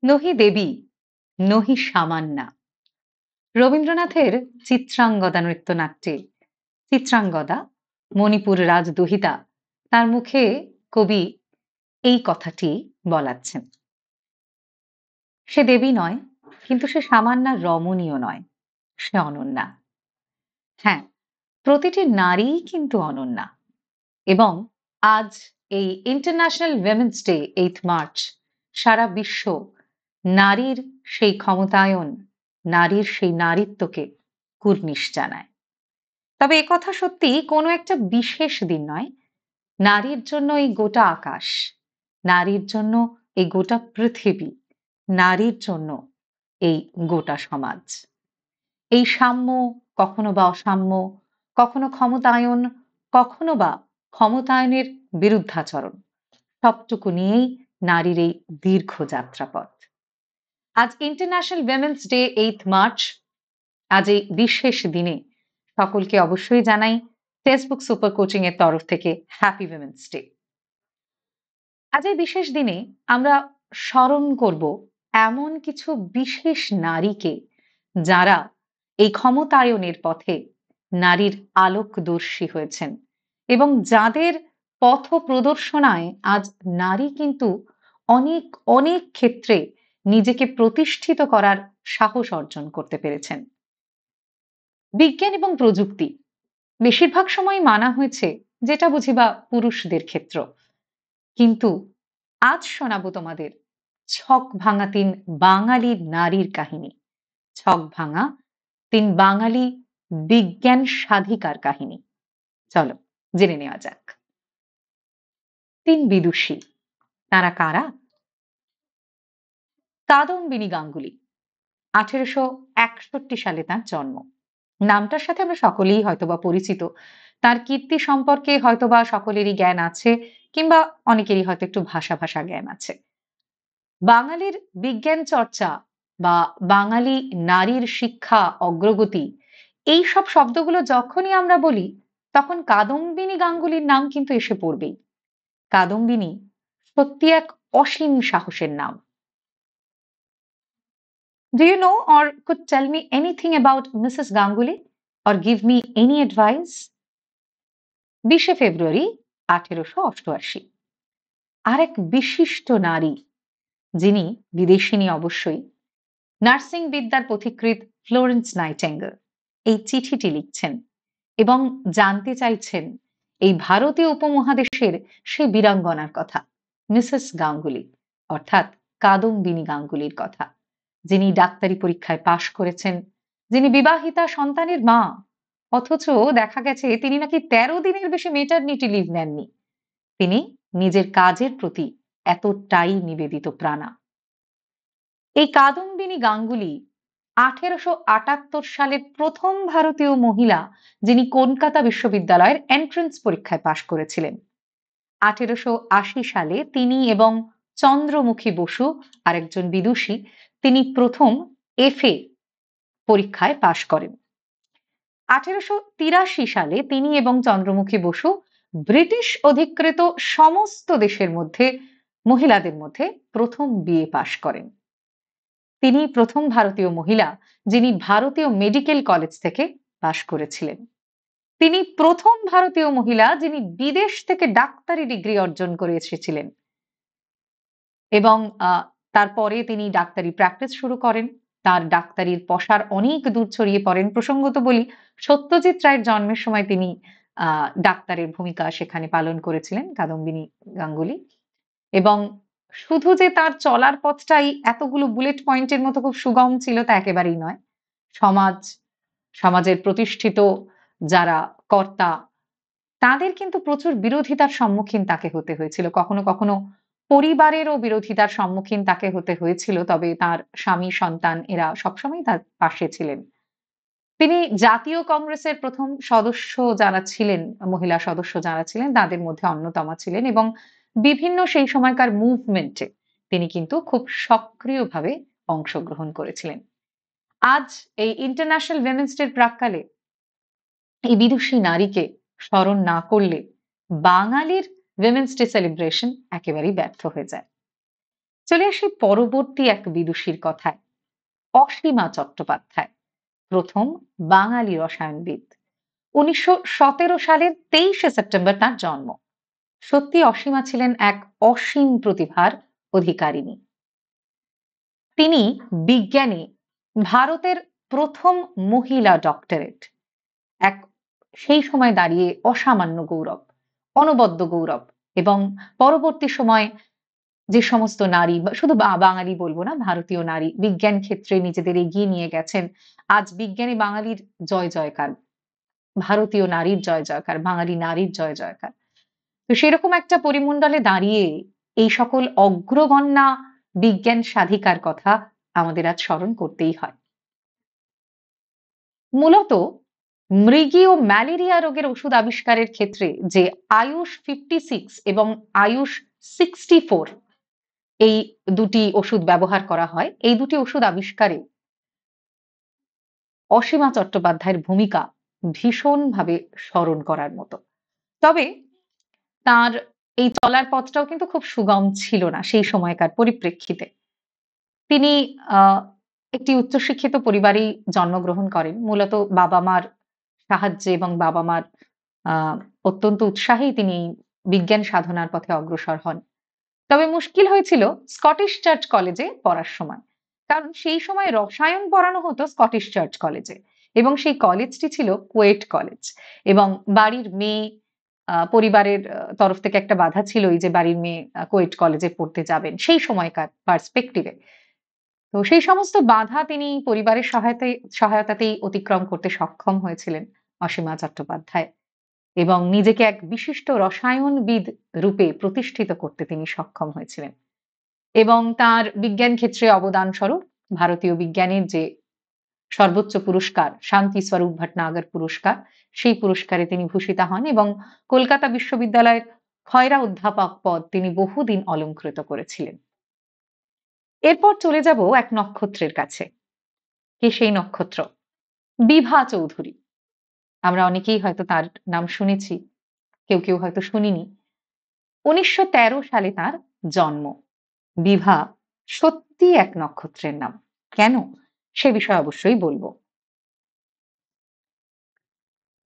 নহি দেবী নহি সামান্যা। রবীন্দ্রনাথের চিত্রাঙ্গদা নৃত্যনাট্যে চিত্রাঙ্গদা মণিপুর রাজদুহিতা তার মুখে কবি এই কথাটি বলাচ্ছেন। সে দেবী নয়, কিন্তু সে সামান্যা রমণীয় নয়, সে অনন্যা। হ্যাঁ, প্রতিটি নারীই কিন্তু অনন্যা। এবং আজ এই ইন্টারন্যাশনাল উইমেন্স ডে 8 মার্চ সারা বিশ্ব নারীর সেই ক্ষমতায়ন, নারীর সেই নারীত্বকে কুর্নিশ জানায়। তবে একথা সত্যি, কোনো একটা বিশেষ দিন নয়। নারীর জন্য এই গোটা আকাশ, নারীর জন্য এই গোটা পৃথিবী, নারীর জন্য এই গোটা সমাজ। এই সাম্য, কখনো বা অসাম্য, কখনো ক্ষমতায়ন, কখনো বা ক্ষমতায়নের বিরুদ্ধাচরণ, সবটুকু নিয়েই নারীর এই দীর্ঘ যাত্রাপথ। আজ ইন্টারন্যাশনাল উইমেন্স ডে 8 মার্চ। আজ এই বিশেষ দিনে সকলকে অবশ্যই জানাই ফেসবুক সুপার কোচিং এর তরফ থেকে হ্যাপি উইমেন্স ডে। আজ এই বিশেষ দিনে আমরা স্মরণ করব এমন কিছু বিশেষ নারীকে, যারা এই ক্ষমতায়নের পথে নারীর আলোকদর্শী হয়েছেন এবং যাদের পথ প্রদর্শনায় আজ নারী কিন্তু অনেক অনেক ক্ষেত্রে নিজেকে প্রতিষ্ঠিত করার সাহস অর্জন করতে পেরেছেন। বিজ্ঞান এবং প্রযুক্তি বেশিরভাগ সময় মানা হয়েছে যেটা বুঝি বা পুরুষদের ক্ষেত্র, কিন্তু আজ শোনাবো তোমাদের ছক ভাঙা 3 বাঙালি নারীর কাহিনী। ছক ভাঙা 3 বাঙালি বিজ্ঞান সাধিকার কাহিনী। চলো জেনে নেওয়া যাক। 3 বিদুষী, তারা কারা? কাদম্বিনী গাঙ্গুলি। 1861 সালে তার জন্ম। নামটার সাথে আমরা সকলেই হয়তোবা পরিচিত। তার কীর্তি সম্পর্কে হয়তোবা সকলেরই জ্ঞান আছে, কিংবা অনেকেরই হয়তো একটু ভাষা ভাষা জ্ঞান আছে। বাঙালির বিজ্ঞান চর্চা বা বাঙালি নারীর শিক্ষা অগ্রগতি, এই সব শব্দগুলো যখনই আমরা বলি, তখন কাদম্বিনী গাঙ্গুলির নাম কিন্তু এসে পড়বেই। কাদম্বিনী সত্যি এক অসীম সাহসের নাম। Do you know or could tell me anything about Mrs. Ganguly or give me any advice? 20 ফেব্রুয়ারি 1888। আর এক বিশিষ্ট নারী, যিনি বিদেশিনী অবশ্যই, নার্সিং বিদ্যার পথিকৃৎ ফ্লোরেন্স নাইটেঙ্গেল এই চিঠিটি লিখছেন এবং জানতে চাইছেন এই ভারতীয় উপমহাদেশের সেই বীরাঙ্গনার কথা, মিসেস গাঙ্গুলি, অর্থাৎ কাদম্বিনী গাঙ্গুলির কথা, যিনি ডাক্তারি পরীক্ষায় পাশ করেছেন, যিনি বিবাহিতা, সন্তানের মা, অথচ দেখা গেছে তিনি নাকি 13 দিনের বেশি মেটারনিটি লিভ নেননি। তিনি নিজের কাজের প্রতি এতটাই নিবেদিত প্রাণা। এই কাদম্বিনী গাঙ্গুলি 1878 সালের প্রথম ভারতীয় মহিলা, যিনি কলকাতা বিশ্ববিদ্যালয়ের এন্ট্রান্স পরীক্ষায় পাশ করেছিলেন। 1880 সালে তিনি এবং চন্দ্রমুখী বসু, আরেকজন বিদুষী, তিনি প্রথম এফএ পরীক্ষায় পাশ করেন। 1883 সালে তিনি এবং চন্দ্রমুখী বসু ব্রিটিশ অধিকৃত সমস্ত দেশের মধ্যে মহিলাদের মধ্যে প্রথম বিএ পাশ করেন। তিনি প্রথম ভারতীয় মহিলা যিনি ভারতীয় মেডিকেল কলেজ থেকে পাশ করেছিলেন। তিনি প্রথম ভারতীয় মহিলা যিনি বিদেশ থেকে ডাক্তারি ডিগ্রি অর্জন করে এসেছিলেন এবং তারপরে তিনি ডাক্তারি প্র্যাকটিস শুরু করেন। তার ডাক্তারির পসার অনেক দূর ছড়িয়ে পড়েন। প্রসঙ্গত বলি, সত্যজিৎ রায়ের জন্মের সময় তিনি ডাক্তারের ভূমিকা সেখানে পালন করেছিলেন কাদম্বিনী গাঙ্গুলি। এবং শুধু যে তার চলার পথটাই এতগুলো বুলেট পয়েন্টের মতো খুব সুগম ছিল তা একেবারেই নয়। সমাজের প্রতিষ্ঠিত যারা কর্তা, তাদের কিন্তু প্রচুর বিরোধিতার সম্মুখীন তাকে হতে হয়েছিল। কখনো কখনো পরিবারেরও বিরোধিতার সম্মুখীন তাকে হতে হয়েছিল, তবে তার স্বামী, সন্তান এরা সবসময় তার পাশে ছিলেন। তিনি জাতীয় কংগ্রেসের প্রথম সদস্য যারা ছিলেন, মহিলা সদস্য যারা ছিলেন, তাদের মধ্যে অন্যতমা ছিলেন এবং বিভিন্ন সেই সময়কার মুভমেন্টে তিনি কিন্তু খুব সক্রিয়ভাবে অংশগ্রহণ করেছিলেন। আজ এই ইন্টারন্যাশনাল উইমেন্স ডের প্রাক্কালে এই বিদুষী নারীকে স্মরণ না করলে বাঙালির উইমেন্স ডে সেলিব্রেশন একেবারেই ব্যর্থ হয়ে যায়। চলে আসি পরবর্তী এক বিদুষীর কথায়। অসীমা চট্টোপাধ্যায়, প্রথম বাঙালি রসায়নবিদ। ১৯১৭ সালের ২৩শে সেপ্টেম্বর তার জন্ম। সত্যি অসীমা ছিলেন এক অসীম প্রতিভার অধিকারিণী। তিনি বিজ্ঞানে ভারতের প্রথম মহিলা ডক্টরেট, এক সেই সময় দাঁড়িয়ে অসামান্য গৌরব, অনবদ্য গৌরব। এবং পরবর্তী সময় যে সমস্ত নারী, বা শুধু বাঙালি বলবো না, ভারতীয় নারী বিজ্ঞান ক্ষেত্রে নিজেদের এগিয়ে নিয়ে গেছেন। আজ বিজ্ঞানে বাঙালির জয় জয়কার, ভারতীয় নারীর জয় জয়কার, বাঙালি নারীর জয় জয়কার। তো সেরকম একটা পরিমণ্ডলে দাঁড়িয়ে এই সকল অগ্রগণ্যা বিজ্ঞান সাধিকার কথা আমাদের আজ স্মরণ করতেই হয়। মূলত মৃগী ও ম্যালেরিয়া রোগের ওষুধ আবিষ্কারের ক্ষেত্রে যে আয়ুষ 56 এবং আয়ুষ 64 এই দুটি ওষুধ ব্যবহার করা হয়, এই দুটি ওষুধ আবিষ্কারে অসীমা চট্টোপাধ্যায়ের ভূমিকা ভীষণভাবে স্মরণ করার মতো। তবে তার এই চলার পথটাও কিন্তু খুব সুগম ছিল না সেই সময়কার পরিপ্রেক্ষিতে। তিনি একটি উচ্চশিক্ষিত পরিবারেই জন্মগ্রহণ করেন। মূলত বাবা-মার সাহায্যে এবং বাবা-মার আ অত্যন্ত উৎসাহেই তিনি বিজ্ঞান সাধনার পথে অগ্রসর হন। তবে মুশকিল হয়েছিল স্কটিশ চার্চ কলেজে পড়ার সময়। কারণ সেই সময় রসায়ন পড়ানো হতো স্কটিশ চার্চ কলেজে এবং সেই কলেজটি ছিল কুয়েট কলেজ। এবং বাড়ির মেয়ে, পরিবারের তরফ থেকে একটা বাধা ছিলই যে বাড়ির মেয়ে কুয়েট কলেজে পড়তে যাবেন সেই সময়কার পার্সপেক্টিভে। তো সেই সমস্ত বাধা তিনি পরিবারের সহায়তাতেই অতিক্রম করতে সক্ষম হয়েছিলেন অসীমা চট্টোপাধ্যায়। এবং নিজেকে এক বিশিষ্ট রসায়নবিদ রূপে প্রতিষ্ঠিত করতে তিনি সক্ষম হয়েছিলেন। এবং তার বিজ্ঞান ক্ষেত্রে অবদান স্বরূপ ভারতীয় বিজ্ঞানের যে সর্বোচ্চ পুরস্কার শান্তি স্বরূপ ভটনাগর পুরস্কার, সেই পুরস্কারে তিনি ভূষিতা হন এবং কলকাতা বিশ্ববিদ্যালয়ের খয়রা অধ্যাপক পদ তিনি বহুদিন অলংকৃত করেছিলেন। এরপর চলে যাব এক নক্ষত্রের কাছে। কে সেই নক্ষত্র? বিভা চৌধুরী। আমরা অনেকেই হয়তো তার নাম শুনেছি, কেউ হয়তো শুনিনি। ১৯১৩ সালে তার জন্ম। বিভা সত্যিই এক নক্ষত্রের নাম। কেন? সে বিষয়ে অবশ্যই বলব।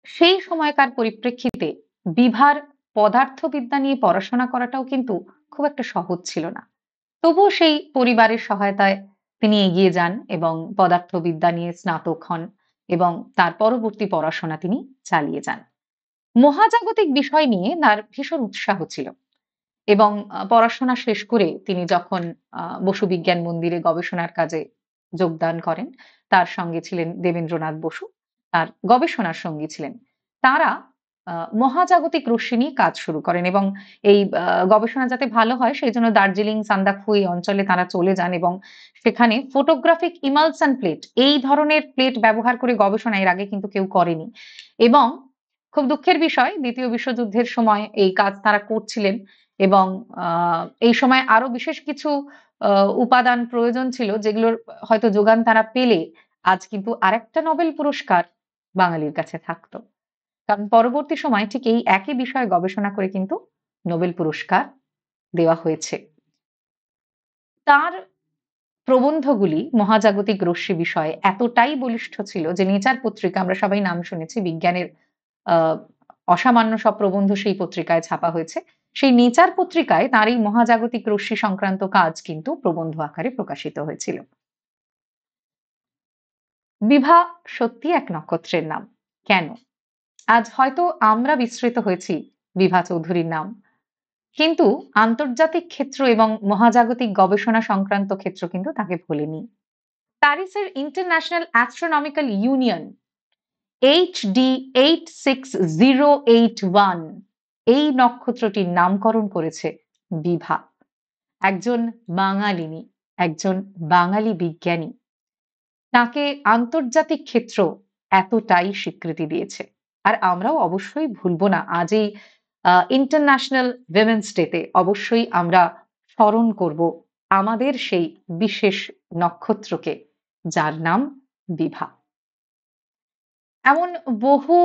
সেই সময়কার পরিপ্রেক্ষিতে বিভার পদার্থবিদ্যা নিয়ে পড়াশোনা করাটাও কিন্তু খুব একটা সহজ ছিল না। তবুও সেই পরিবারের সহায়তায় তিনি এগিয়ে যান এবং পদার্থবিদ্যা নিয়ে স্নাতক হন এবং তার পরবর্তী পড়াশোনা তিনি চালিয়ে যান। মহাজাগতিক বিষয় নিয়ে তার ভীষণ উৎসাহ ছিল এবং পড়াশোনা শেষ করে তিনি যখন বসু বিজ্ঞান মন্দিরে গবেষণার কাজে যোগদান করেন, তার সঙ্গে ছিলেন দেবেন্দ্রনাথ বসু, তার গবেষণার সঙ্গী ছিলেন। তারা মহাজাগতিক রশ্মি নিয়ে কাজ শুরু করেন এবং এই গবেষণা যাতে ভালো হয় সেজন্য দার্জিলিং, সান্দাকফু এই অঞ্চলে তারা চলে যান এবং সেখানে ফটোগ্রাফিক ইমালশন প্লেট, এই ধরনের প্লেট ব্যবহার করে গবেষণা এর আগে কিন্তু কেউ করেনি। এবং খুব দুঃখের বিষয়, দ্বিতীয় বিশ্বযুদ্ধের সময় এই কাজ তারা করছিলেন এবং এই সময় আরো বিশেষ কিছু উপাদান প্রয়োজন ছিল যেগুলোর হয়তো যোগান তারা পেলে আজ কিন্তু আরেকটা নোবেল পুরস্কার বাঙালির কাছে থাকতো। কারণ পরবর্তী সময়ে ঠিক এই একই বিষয়ে গবেষণা করে কিন্তু নোবেল পুরস্কার দেওয়া হয়েছে। তার প্রবন্ধগুলি মহাজাগতিক রশ্মি বিষয়ে এতটাই বলিষ্ঠ ছিল যে নেচার পত্রিকা, আমরা সবাই নাম শুনেছি, বিজ্ঞানের আহ অসামান্য সব প্রবন্ধ সেই পত্রিকায় ছাপা হয়েছে। সেই নেচার পত্রিকায় তার এই মহাজাগতিক রশ্মি সংক্রান্ত কাজ কিন্তু প্রবন্ধ আকারে প্রকাশিত হয়েছিল। বিভা সত্যি এক নক্ষত্রের নাম। কেন? আজ হয়তো আমরা বিস্মৃত হয়েছি বিভা চৌধুরীর নাম, কিন্তু আন্তর্জাতিক ক্ষেত্র এবং মহাজাগতিক গবেষণা সংক্রান্ত ক্ষেত্র কিন্তু তাকে ভোলেনি। প্যারিসের ইন্টারন্যাশনাল অ্যাস্ট্রোনমিক্যাল ইউনিয়ন HD 86081 এই নক্ষত্রটির নামকরণ করেছে বিভা, একজন বাঙালিনী, একজন বাঙালি বিজ্ঞানী। তাকে আন্তর্জাতিক ক্ষেত্র এতটাই স্বীকৃতি দিয়েছে। আর আমরাও অবশ্যই ভুলবো না, আজ এই ইন্টারন্যাশনাল উইমেনস ডেতে অবশ্যই আমরা স্মরণ করব আমাদের সেই বিশেষ নক্ষত্রকে, যার নাম বিভা। এমন বহু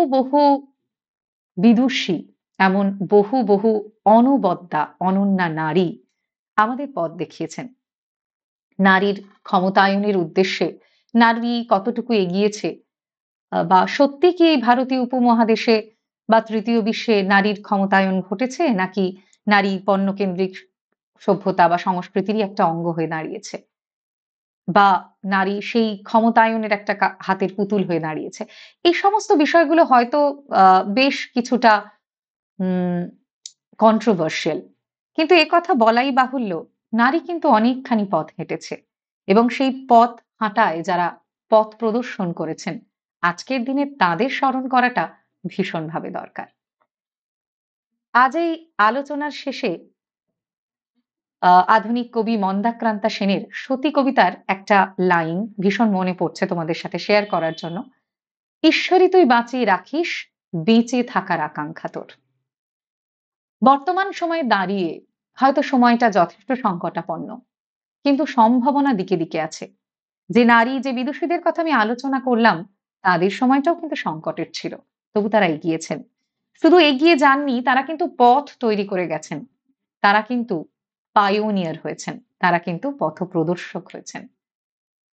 বিদুষী, এমন বহু অনবদ্যা অনন্যা নারী আমাদের পথ দেখিয়েছেন। নারীর ক্ষমতায়নের উদ্দেশ্যে নারী কতটুকু এগিয়েছে, বা সত্যি কি এই ভারতীয় উপমহাদেশে বা তৃতীয় বিশ্বে নারীর ক্ষমতায়ন ঘটেছে, নাকি নারী পণ্যকেন্দ্রিক সভ্যতা বা সংস্কৃতিরই একটা অঙ্গ হয়ে দাঁড়িয়েছে, বা নারী সেই ক্ষমতায়নের একটা হাতের পুতুল হয়ে দাঁড়িয়েছে। এই সমস্ত বিষয়গুলো হয়তো বেশ কিছুটা উম কন্ট্রোভার্সিয়াল। কিন্তু একথা বলাই বাহুল্য, নারী কিন্তু অনেকখানি পথ হেঁটেছে এবং সেই পথ হাঁটায় যারা পথ প্রদর্শন করেছেন, আজকের দিনে তাদের স্মরণ করাটা ভীষণভাবে দরকার। আজ এই আলোচনার শেষে আধুনিক কবি মন্দাক্রান্তা সেনের সতী কবিতার একটা লাইন ভীষণ মনে পড়ছে তোমাদের সাথে শেয়ার করার জন্য। ঈশ্বরী তুই বাঁচিয়ে রাখিস বেঁচে থাকার আকাঙ্ক্ষা তোর। বর্তমান সময়ে দাঁড়িয়ে হয়তো সময়টা যথেষ্ট সংকটাপন্ন, কিন্তু সম্ভাবনা দিকে দিকে আছে। যে নারী, যে বিদুষীদের কথা আমি আলোচনা করলাম, তাদের সময়টাও কিন্তু সংকটের ছিল, তবু তারা এগিয়েছেন। শুধু এগিয়ে যাননি, তারা কিন্তু পথ তৈরি করে গেছেন। তারা কিন্তু পাইওনিয়ার হয়েছেন, তারা কিন্তু পথপ্রদর্শক হয়েছেন।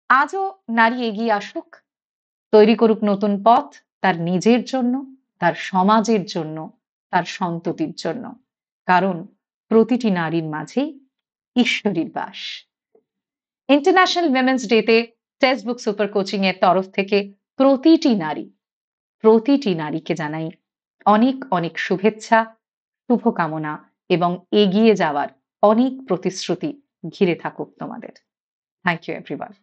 আজও নারী এগিয়ে আসুক, তৈরি করুক নতুন পথ, তার নিজের জন্য, তার সমাজের জন্য, তার সন্ততির জন্য। কারণ প্রতিটি নারীর মাঝেই ঈশ্বরীর বাস। ইন্টারন্যাশনাল উইমেন্স ডেতে টেক্সট বুক সুপার কোচিং এর তরফ থেকে প্রতিটি নারীকে জানাই অনেক অনেক শুভেচ্ছা, শুভকামনা এবং এগিয়ে যাওয়ার অনেক প্রতিশ্রুতি ঘিরে থাকুক তোমাদের। Thank you everyone.